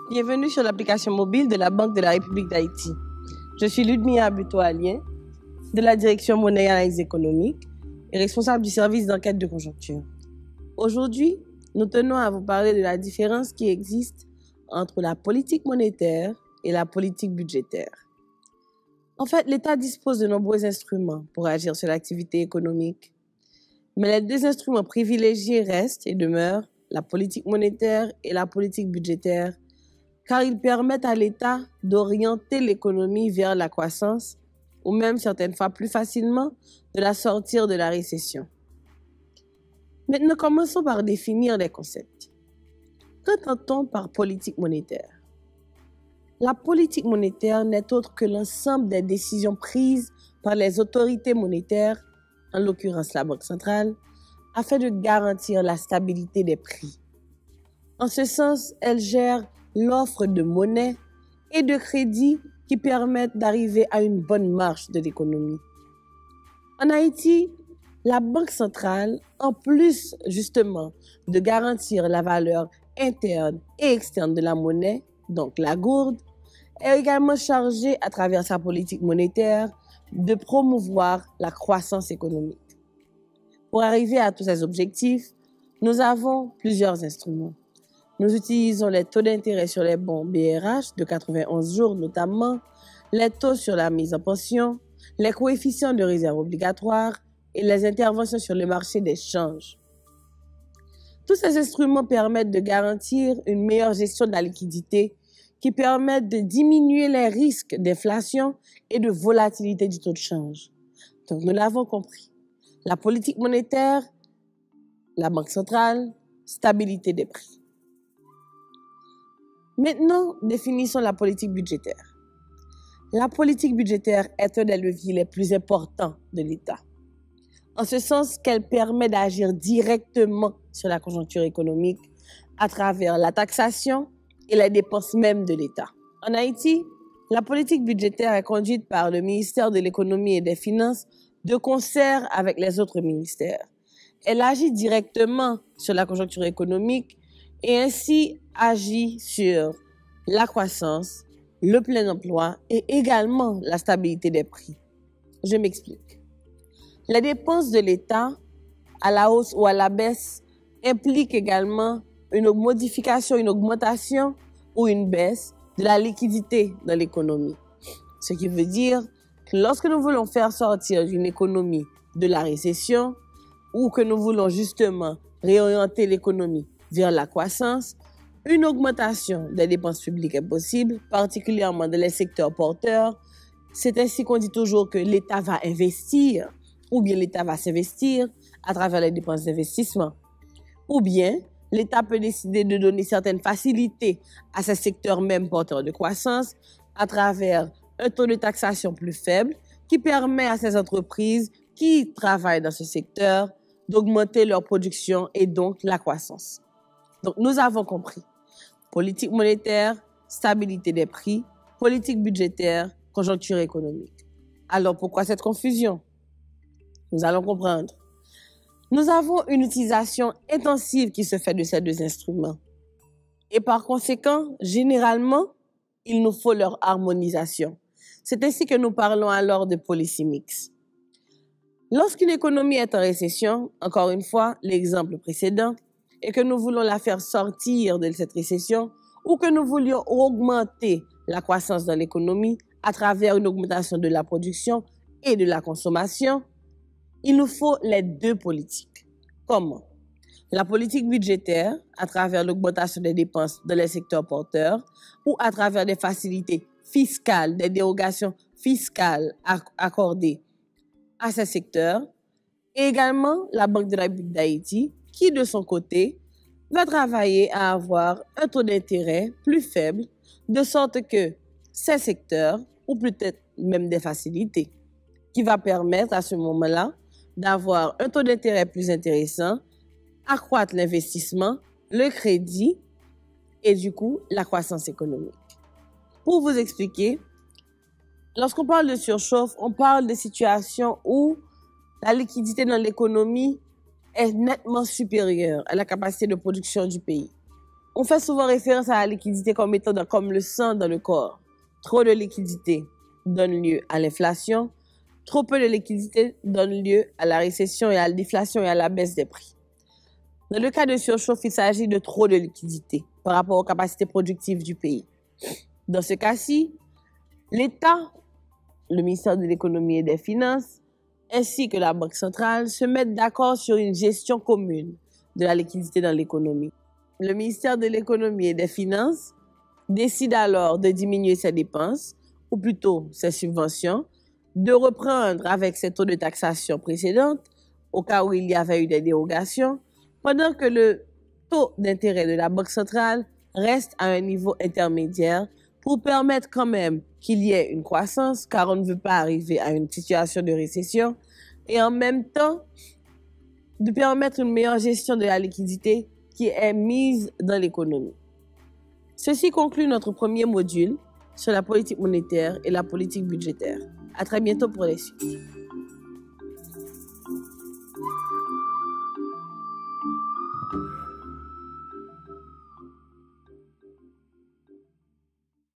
Bienvenue sur l'application mobile de la Banque de la République d'Haïti. Je suis Ludmilla Buto-Alien, de la Direction Monnaie et Analyse économique et responsable du service d'enquête de conjoncture. Aujourd'hui, nous tenons à vous parler de la différence qui existe entre la politique monétaire et la politique budgétaire. En fait, l'État dispose de nombreux instruments pour agir sur l'activité économique, mais les deux instruments privilégiés restent et demeurent la politique monétaire et la politique budgétaire, car ils permettent à l'État d'orienter l'économie vers la croissance ou même certaines fois plus facilement de la sortir de la récession. Maintenant, commençons par définir les concepts. Qu'entend-on par politique monétaire? La politique monétaire n'est autre que l'ensemble des décisions prises par les autorités monétaires, en l'occurrence la Banque centrale, afin de garantir la stabilité des prix. En ce sens, elle gère l'offre de monnaie et de crédit qui permettent d'arriver à une bonne marche de l'économie. En Haïti, la Banque centrale, en plus justement de garantir la valeur interne et externe de la monnaie, donc la gourde, est également chargée à travers sa politique monétaire de promouvoir la croissance économique. Pour arriver à tous ces objectifs, nous avons plusieurs instruments. Nous utilisons les taux d'intérêt sur les bons BRH de 91 jours notamment, les taux sur la mise en pension, les coefficients de réserve obligatoire et les interventions sur le marché des changes. Tous ces instruments permettent de garantir une meilleure gestion de la liquidité qui permettent de diminuer les risques d'inflation et de volatilité du taux de change. Donc nous l'avons compris. La politique monétaire, la Banque centrale, stabilité des prix. Maintenant, définissons la politique budgétaire. La politique budgétaire est un des leviers les plus importants de l'État, en ce sens qu'elle permet d'agir directement sur la conjoncture économique à travers la taxation et les dépenses même de l'État. En Haïti, la politique budgétaire est conduite par le ministère de l'Économie et des Finances de concert avec les autres ministères. Elle agit directement sur la conjoncture économique et ainsi agit sur la croissance, le plein emploi et également la stabilité des prix. Je m'explique. Les dépenses de l'État, à la hausse ou à la baisse, impliquent également une modification, une augmentation ou une baisse de la liquidité dans l'économie. Ce qui veut dire que lorsque nous voulons faire sortir une économie de la récession ou que nous voulons justement réorienter l'économie vers la croissance, une augmentation des dépenses publiques est possible, particulièrement dans les secteurs porteurs. C'est ainsi qu'on dit toujours que l'État va investir, ou bien l'État va s'investir à travers les dépenses d'investissement. Ou bien, l'État peut décider de donner certaines facilités à ces secteurs même porteurs de croissance à travers un taux de taxation plus faible qui permet à ces entreprises qui travaillent dans ce secteur d'augmenter leur production et donc la croissance. Donc, nous avons compris. Politique monétaire, stabilité des prix, politique budgétaire, conjoncture économique. Alors, pourquoi cette confusion? Nous allons comprendre. Nous avons une utilisation intensive qui se fait de ces deux instruments. Et par conséquent, généralement, il nous faut leur harmonisation. C'est ainsi que nous parlons alors de policy mix. Lorsqu'une économie est en récession, encore une fois, l'exemple précédent, et que nous voulons la faire sortir de cette récession ou que nous voulions augmenter la croissance dans l'économie à travers une augmentation de la production et de la consommation, il nous faut les deux politiques. Comment? La politique budgétaire à travers l'augmentation des dépenses dans les secteurs porteurs ou à travers des facilités fiscales, des dérogations fiscales accordées à ces secteurs, et également la Banque de la République d'Haïti qui, de son côté, va travailler à avoir un taux d'intérêt plus faible, de sorte que ces secteurs, ou peut-être même des facilités, qui va permettre à ce moment-là d'avoir un taux d'intérêt plus intéressant, accroître l'investissement, le crédit et du coup la croissance économique. Pour vous expliquer, Lorsqu'on parle de surchauffe, on parle de situations où la liquidité dans l'économie est nettement supérieure à la capacité de production du pays. On fait souvent référence à la liquidité comme étant comme le sang dans le corps. Trop de liquidité donne lieu à l'inflation, trop peu de liquidité donne lieu à la récession et à la déflation et à la baisse des prix. Dans le cas de surchauffe, il s'agit de trop de liquidité par rapport aux capacités productives du pays. Dans ce cas-ci, l'État, le ministère de l'Économie et des Finances, ainsi que la Banque centrale se mettent d'accord sur une gestion commune de la liquidité dans l'économie. Le ministère de l'Économie et des Finances décide alors de diminuer ses dépenses, ou plutôt ses subventions, de reprendre avec ses taux de taxation précédents, au cas où il y avait eu des dérogations, pendant que le taux d'intérêt de la Banque centrale reste à un niveau intermédiaire pour permettre quand même qu'il y ait une croissance, car on ne veut pas arriver à une situation de récession, et en même temps de permettre une meilleure gestion de la liquidité qui est mise dans l'économie. Ceci conclut notre premier module sur la politique monétaire et la politique budgétaire. À très bientôt pour les suites.